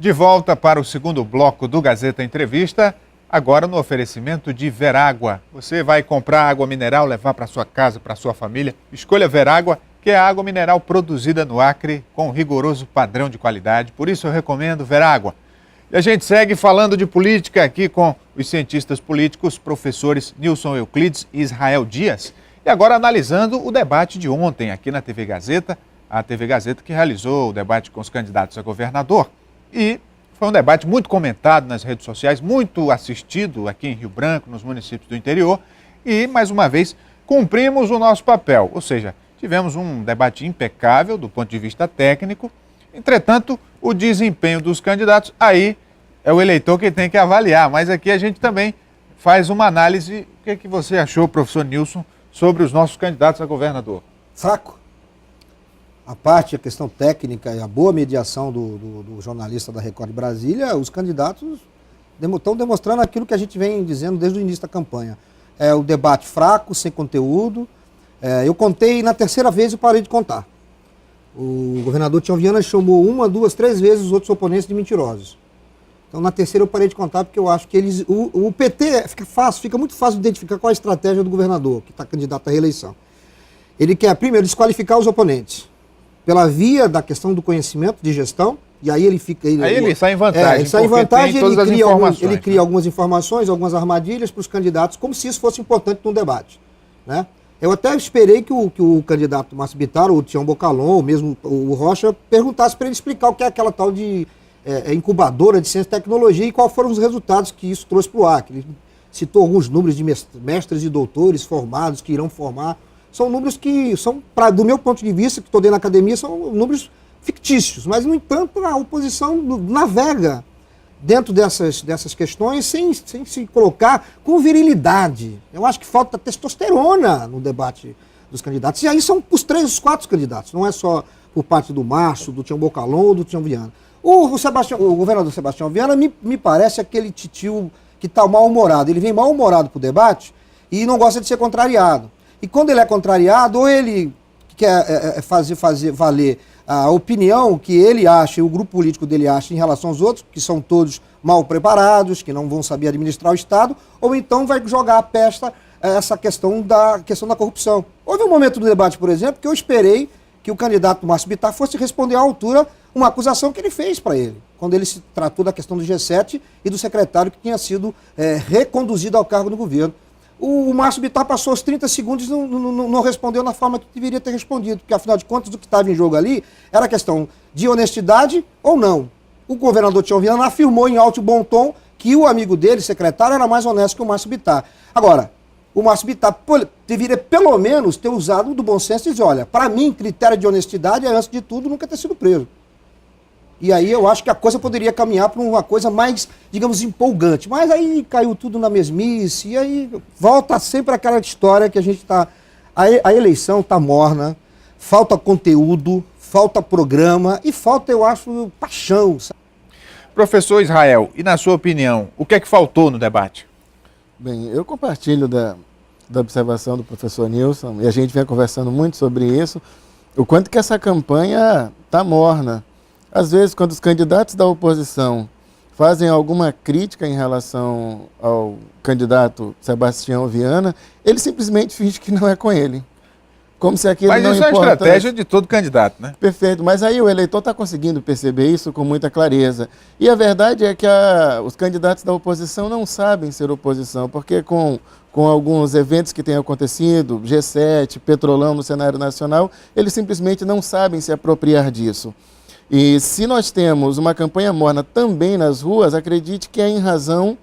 De volta para o segundo bloco do Gazeta Entrevista, agora no oferecimento de Verágua. Você vai comprar água mineral, levar para sua casa, para sua família. Escolha Verágua, que é a água mineral produzida no Acre com um rigoroso padrão de qualidade. Por isso eu recomendo Verágua. E a gente segue falando de política aqui com os cientistas políticos, professores Nilson Euclides e Israel Dias. E agora analisando o debate de ontem aqui na TV Gazeta, a TV Gazeta que realizou o debate com os candidatos a governador. E foi um debate muito comentado nas redes sociais, muito assistido aqui em Rio Branco, nos municípios do interior. E, mais uma vez, cumprimos o nosso papel. Ou seja, tivemos um debate impecável do ponto de vista técnico. Entretanto, o desempenho dos candidatos, aí é o eleitor que tem que avaliar. Mas aqui a gente também faz uma análise. O que você achou, professor Nilson, sobre os nossos candidatos a governador? Fraco. A questão técnica e a boa mediação do jornalista da Record de Brasília, os candidatos estão demonstrando aquilo que a gente vem dizendo desde o início da campanha. É o debate fraco, sem conteúdo. Eu contei, na terceira vez eu parei de contar. O governador Tião Viana chamou 1, 2, 3 vezes os outros oponentes de mentirosos. Então na terceira eu parei de contar porque eu acho que o PT fica muito fácil de identificar qual é a estratégia do governador, que está candidato à reeleição. Ele quer primeiro desqualificar os oponentes pela via da questão do conhecimento de gestão, e aí ele fica... Ele sai em vantagem. Ele sai em vantagem, ele cria algumas informações, algumas armadilhas para os candidatos, como se isso fosse importante num debate. Né? Eu até esperei que o candidato Márcio Bittar, ou o Tião Bocalon, ou mesmo o Rocha, perguntasse para ele explicar o que é aquela tal de incubadora de ciência e tecnologia e quais foram os resultados que isso trouxe para o Acre. Ele citou alguns números de mestres e doutores formados que irão formar. São números que são, do meu ponto de vista, que estou dentro da academia, são números fictícios. Mas, no entanto, a oposição navega dentro dessas questões sem se colocar com virilidade. Eu acho que falta testosterona no debate dos candidatos. E aí são os 4 candidatos. Não é só por parte do Márcio, do Tião Bocalon ou do Tião Viana. O governador Sebastião Viana me parece aquele titio que está mal-humorado. Ele vem mal-humorado para o debate e não gosta de ser contrariado. E quando ele é contrariado, ou ele quer fazer valer a opinião que ele acha e o grupo político dele acha em relação aos outros, que são todos mal preparados, que não vão saber administrar o Estado, ou então vai jogar a pesta essa questão da corrupção. Houve um momento do debate, por exemplo, que eu esperei que o candidato Márcio Bittar fosse responder à altura uma acusação que ele fez para ele, quando ele se tratou da questão do G7 e do secretário que tinha sido reconduzido ao cargo do governo. O Márcio Bittar passou os 30 segundos e não respondeu na forma que deveria ter respondido, porque afinal de contas o que estava em jogo ali era questão de honestidade ou não. O governador Tião Viana afirmou em alto e bom tom que o amigo dele, secretário, era mais honesto que o Márcio Bittar. Agora, o Márcio Bittar deveria pelo menos ter usado do bom senso e dizer, olha, para mim, critério de honestidade é, antes de tudo, nunca ter sido preso. E aí eu acho que a coisa poderia caminhar para uma coisa mais, digamos, empolgante. Mas aí caiu tudo na mesmice, e aí volta sempre aquela história que a gente está... A eleição está morna, falta conteúdo, falta programa e falta, eu acho, paixão. Sabe? Professor Israel, e na sua opinião, o que é que faltou no debate? Bem, eu compartilho da observação do professor Nilson, e a gente vem conversando muito sobre isso, o quanto que essa campanha está morna. Às vezes, quando os candidatos da oposição fazem alguma crítica em relação ao candidato Sebastião Viana, ele simplesmente finge que não é com ele. Como se aquilo não importa. Mas isso é uma estratégia de todo candidato, né? Perfeito, mas aí o eleitor está conseguindo perceber isso com muita clareza. E a verdade é que os candidatos da oposição não sabem ser oposição, porque com alguns eventos que têm acontecido, G7, Petrolão no cenário nacional, eles simplesmente não sabem se apropriar disso. E se nós temos uma campanha morna também nas ruas, acredite que é em razão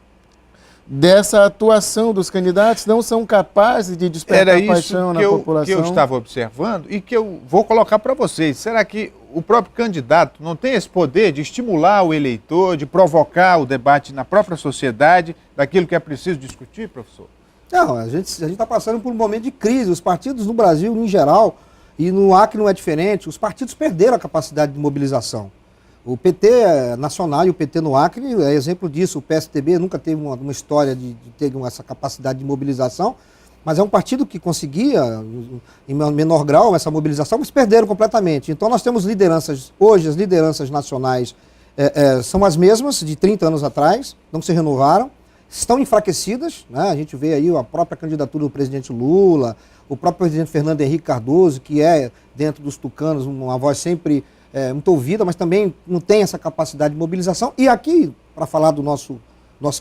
dessa atuação dos candidatos, não são capazes de despertar paixão na população. Que eu estava observando e que eu vou colocar para vocês. Será que o próprio candidato não tem esse poder de estimular o eleitor, de provocar o debate na própria sociedade, daquilo que é preciso discutir, professor? Não, a gente está passando por um momento de crise. Os partidos no Brasil, em geral, e no Acre não é diferente, os partidos perderam a capacidade de mobilização. O PT nacional e o PT no Acre é exemplo disso. O PSDB nunca teve uma história de ter essa capacidade de mobilização, mas é um partido que conseguia, em menor grau, essa mobilização, mas perderam completamente. Então nós temos lideranças, hoje as lideranças nacionais são as mesmas de 30 anos atrás, não se renovaram, estão enfraquecidas, né? A gente vê aí a própria candidatura do presidente Lula, o próprio presidente Fernando Henrique Cardoso, que é, dentro dos tucanos, uma voz sempre muito ouvida, mas também não tem essa capacidade de mobilização. E aqui, para falar do nosso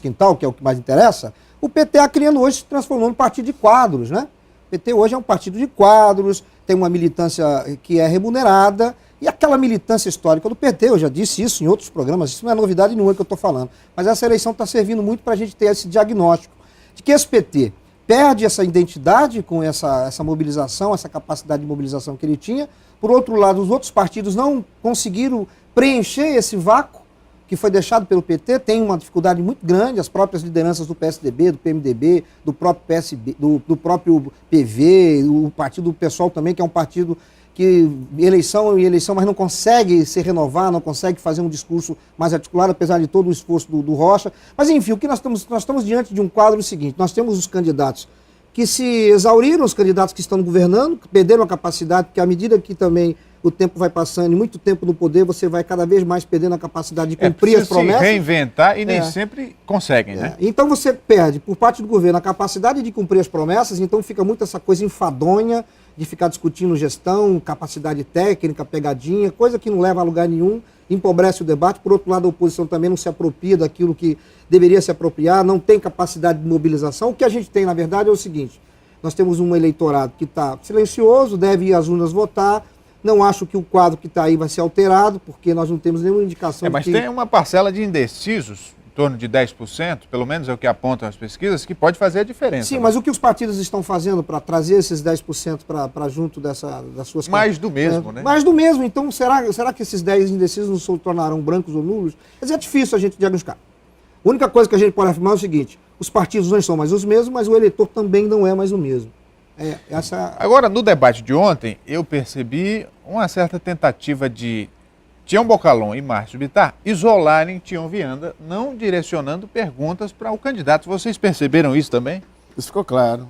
quintal, que é o que mais interessa, o PT Acreano hoje se transformou num partido de quadros, né? O PT hoje é um partido de quadros, tem uma militância que é remunerada, e aquela militância histórica do PT, eu já disse isso em outros programas, isso não é novidade nenhuma que eu estou falando, mas essa eleição está servindo muito para a gente ter esse diagnóstico de que esse PT perde essa identidade com essa mobilização, essa capacidade de mobilização que ele tinha. Por outro lado, os outros partidos não conseguiram preencher esse vácuo que foi deixado pelo PT, tem uma dificuldade muito grande, as próprias lideranças do PSDB, do PMDB, do próprio PSB, do próprio PV, o partido do PSOL também, que é um partido que eleição e eleição, mas não consegue se renovar, não consegue fazer um discurso mais articulado, apesar de todo o esforço do Rocha. Mas enfim, o que nós estamos diante de um quadro seguinte: nós temos os candidatos que se exauriram, os candidatos que estão governando, que perderam a capacidade, porque à medida que também o tempo vai passando e muito tempo no poder, você vai cada vez mais perdendo a capacidade de cumprir as promessas. Se reinventar e nem sempre conseguem, né? Então você perde, por parte do governo, a capacidade de cumprir as promessas, então fica muito essa coisa enfadonha de ficar discutindo gestão, capacidade técnica, pegadinha, coisa que não leva a lugar nenhum, empobrece o debate. Por outro lado, a oposição também não se apropria daquilo que deveria se apropriar, não tem capacidade de mobilização. O que a gente tem, na verdade, é o seguinte: nós temos um eleitorado que está silencioso, deve ir às urnas votar. Não acho que o quadro que está aí vai ser alterado, porque nós não temos nenhuma indicação mas tem uma parcela de indecisos, em torno de 10%, pelo menos é o que apontam as pesquisas, que pode fazer a diferença. Sim, mas o que os partidos estão fazendo para trazer esses 10% para junto das suas... Mais do mesmo, né? Mais do mesmo. Então, será que esses 10 indecisos não se tornarão brancos ou nulos? Quer dizer, é difícil a gente diagnosticar. A única coisa que a gente pode afirmar é o seguinte: os partidos não são mais os mesmos, mas o eleitor também não é mais o mesmo. Agora, no debate de ontem, eu percebi uma certa tentativa de Tião Bocalon e Márcio Bittar isolarem Tião Viana, não direcionando perguntas para o candidato. Vocês perceberam isso também? Isso ficou claro,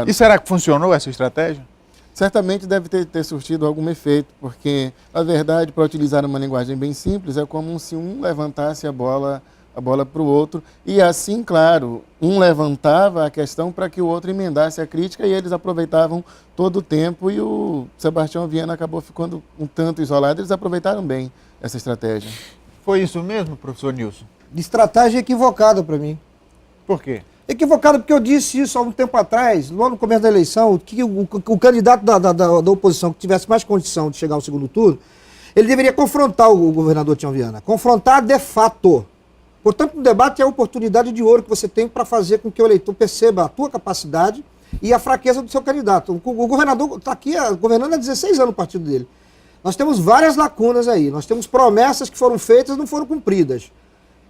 E será que funcionou essa estratégia? Certamente deve ter surtido algum efeito, porque, na verdade, para utilizar uma linguagem bem simples, é como se um levantasse a bola para o outro, e assim, claro, um levantava a questão para que o outro emendasse a crítica, e eles aproveitavam todo o tempo, e o Sebastião Viana acabou ficando um tanto isolado. Eles aproveitaram bem essa estratégia. Foi isso mesmo, professor Nilson? Estratégia equivocada para mim. Por quê? Equivocada porque eu disse isso há um tempo atrás, logo no começo da eleição, que o candidato da oposição que tivesse mais condição de chegar ao segundo turno, ele deveria confrontar o governador Tião Viana, confrontar de fato. Portanto, o debate é a oportunidade de ouro que você tem para fazer com que o eleitor perceba a tua capacidade e a fraqueza do seu candidato. O governador está aqui governando há 16 anos o partido dele. Nós temos várias lacunas aí, nós temos promessas que foram feitas e não foram cumpridas.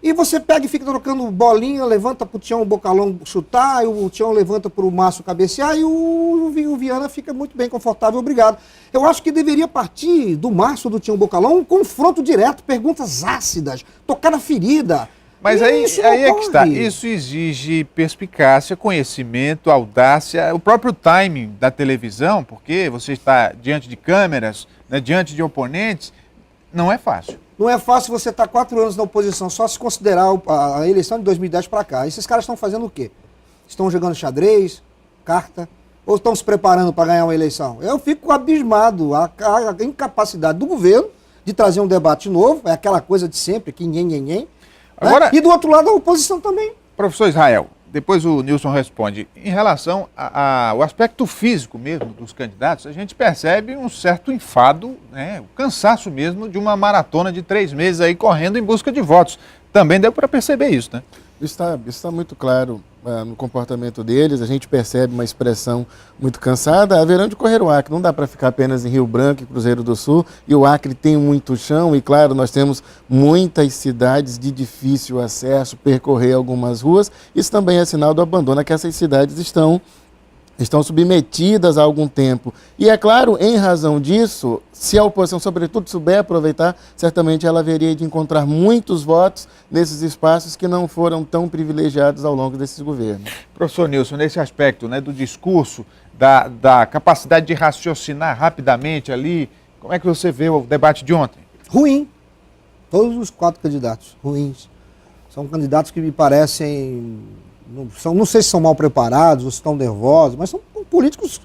E você pega e fica trocando bolinha, levanta para o Tião Bocalon chutar, e o Tião levanta para o Márcio cabecear, e o Viana fica muito bem confortável, obrigado. Eu acho que deveria partir do Márcio, do Tião Bocalon, um confronto direto, perguntas ácidas, tocar na ferida. Mas aí é que está. Isso exige perspicácia, conhecimento, audácia, o próprio timing da televisão, porque você está diante de câmeras, né, diante de oponentes, não é fácil. Não é fácil você estar 4 anos na oposição, só se considerar a eleição de 2010 para cá. Esses caras estão fazendo o quê? Estão jogando xadrez, carta, ou estão se preparando para ganhar uma eleição? Eu fico abismado. A incapacidade do governo de trazer um debate novo, é aquela coisa de sempre, que nhen. Agora, e do outro lado a oposição também. Professor Israel, depois o Nilson responde. Em relação ao aspecto físico mesmo dos candidatos, a gente percebe um certo enfado, né, o cansaço mesmo de uma maratona de 3 meses aí correndo em busca de votos. Também deu para perceber isso, né? Isso está muito claro no comportamento deles. A gente percebe uma expressão muito cansada. Haverão de correr o Acre. Não dá para ficar apenas em Rio Branco e Cruzeiro do Sul. E o Acre tem muito chão. E, claro, nós temos muitas cidades de difícil acesso, percorrer algumas ruas. Isso também é sinal do abandono que essas cidades estão submetidas há algum tempo. E, é claro, em razão disso, se a oposição, sobretudo, souber aproveitar, certamente ela haveria de encontrar muitos votos nesses espaços que não foram tão privilegiados ao longo desses governos. Professor Nilson, nesse aspecto, né, do discurso, da capacidade de raciocinar rapidamente ali, como é que você vê o debate de ontem? Ruim. Todos os 4 candidatos ruins. São candidatos que me parecem, não sei se são mal preparados ou se estão nervosos, mas são políticos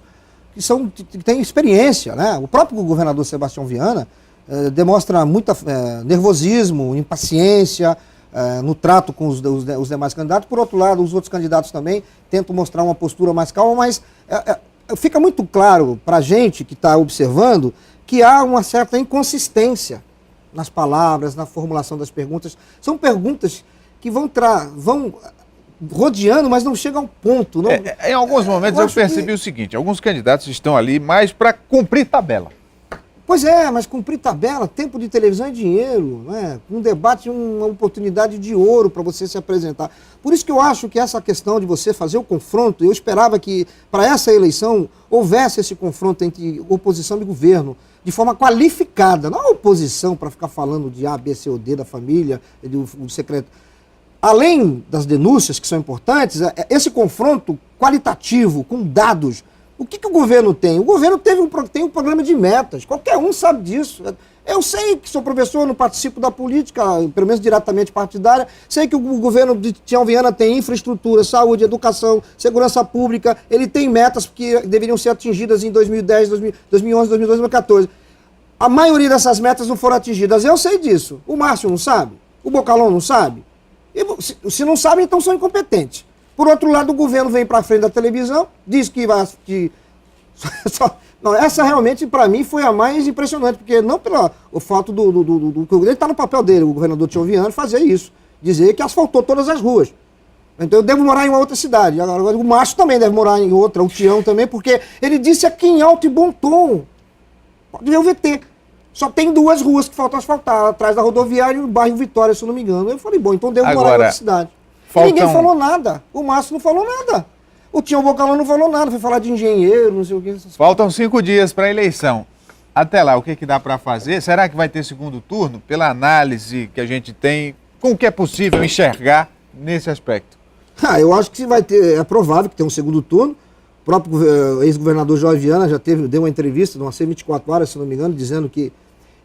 que têm experiência, né? O próprio governador Sebastião Viana demonstra muito nervosismo, impaciência no trato com os demais candidatos. Por outro lado, os outros candidatos também tentam mostrar uma postura mais calma, mas fica muito claro para a gente que está observando que há uma certa inconsistência nas palavras, na formulação das perguntas. São perguntas que vão rodeando, mas não chegam ao ponto. Não... em alguns momentos eu percebi o seguinte, alguns candidatos estão ali mais para cumprir tabela. Pois é, mas cumprir tabela, tempo de televisão é dinheiro, né? Um debate é uma oportunidade de ouro para você se apresentar. Por isso que eu acho que essa questão de você fazer o confronto, eu esperava que para essa eleição houvesse esse confronto entre oposição e governo, de forma qualificada, não a oposição para ficar falando de A, B, C ou D da família, do secreto. Além das denúncias que são importantes, esse confronto qualitativo, com dados. O que o governo tem? O governo tem um programa de metas, qualquer um sabe disso. Eu sei que sou professor, não participo da política, pelo menos diretamente partidária, sei que o governo de Tião Viana tem infraestrutura, saúde, educação, segurança pública, ele tem metas que deveriam ser atingidas em 2010, 2011, 2012, 2014. A maioria dessas metas não foram atingidas, eu sei disso. O Márcio não sabe? O Bocalon não sabe? Se não sabem, então são incompetentes. Por outro lado, o governo vem para frente da televisão, diz que vai... Não, essa realmente, para mim, foi a mais impressionante, porque não pelo fato ele está no papel dele, o governador Tião Viana, fazer isso, dizer que asfaltou todas as ruas. Então eu devo morar em uma outra cidade. Agora, o Márcio também deve morar em outra, o Tião também, porque ele disse aqui em alto e bom tom. Pode ver o VT. Só tem 2 ruas que faltam asfaltar, atrás da rodoviária e o bairro Vitória, se eu não me engano. Eu falei, bom, então devo morar em outra cidade. Ninguém falou nada. O Márcio não falou nada. O Tião Bocalon não falou nada. Foi falar de engenheiro, não sei o que. Faltam 5 dias para a eleição. Até lá, o que dá para fazer? Será que vai ter segundo turno? Pela análise que a gente tem, com o que é possível enxergar nesse aspecto? Eu acho que vai ter, é provável que tenha um segundo turno. O próprio ex-governador Jorge Viana já deu uma entrevista, numa C24 horas, se não me engano, dizendo que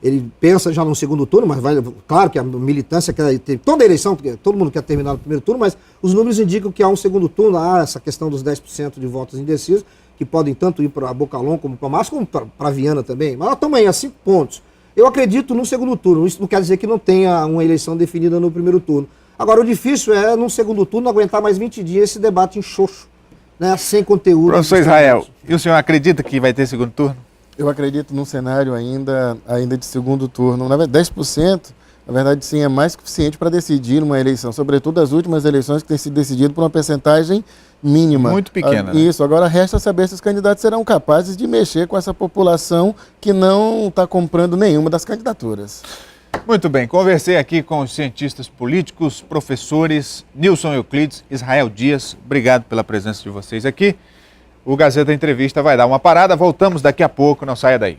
ele pensa já no segundo turno, mas claro que a militância quer ter toda a eleição, porque todo mundo quer terminar no primeiro turno, mas os números indicam que há um segundo turno, há essa questão dos 10% de votos indecisos, que podem tanto ir para Bocalon como para Márcio, como para Viana também. Mas nós estamos aí a 5 pontos. Eu acredito no segundo turno, isso não quer dizer que não tenha uma eleição definida no primeiro turno. Agora, o difícil é, no segundo turno, aguentar mais 20 dias esse debate em xoxo, né, sem conteúdo. Professor Israel, e o senhor acredita que vai ter segundo turno? Eu acredito num cenário ainda de segundo turno. Na verdade, 10%, na verdade, sim, é mais que suficiente para decidir uma eleição, sobretudo as últimas eleições que têm sido decididas por uma percentagem mínima. Muito pequena. Isso, agora resta saber se os candidatos serão capazes de mexer com essa população que não está comprando nenhuma das candidaturas. Muito bem, conversei aqui com os cientistas políticos, professores Nilson Euclides, Israel Dias. Obrigado pela presença de vocês aqui. O Gazeta Entrevista vai dar uma parada, voltamos daqui a pouco, não saia daí.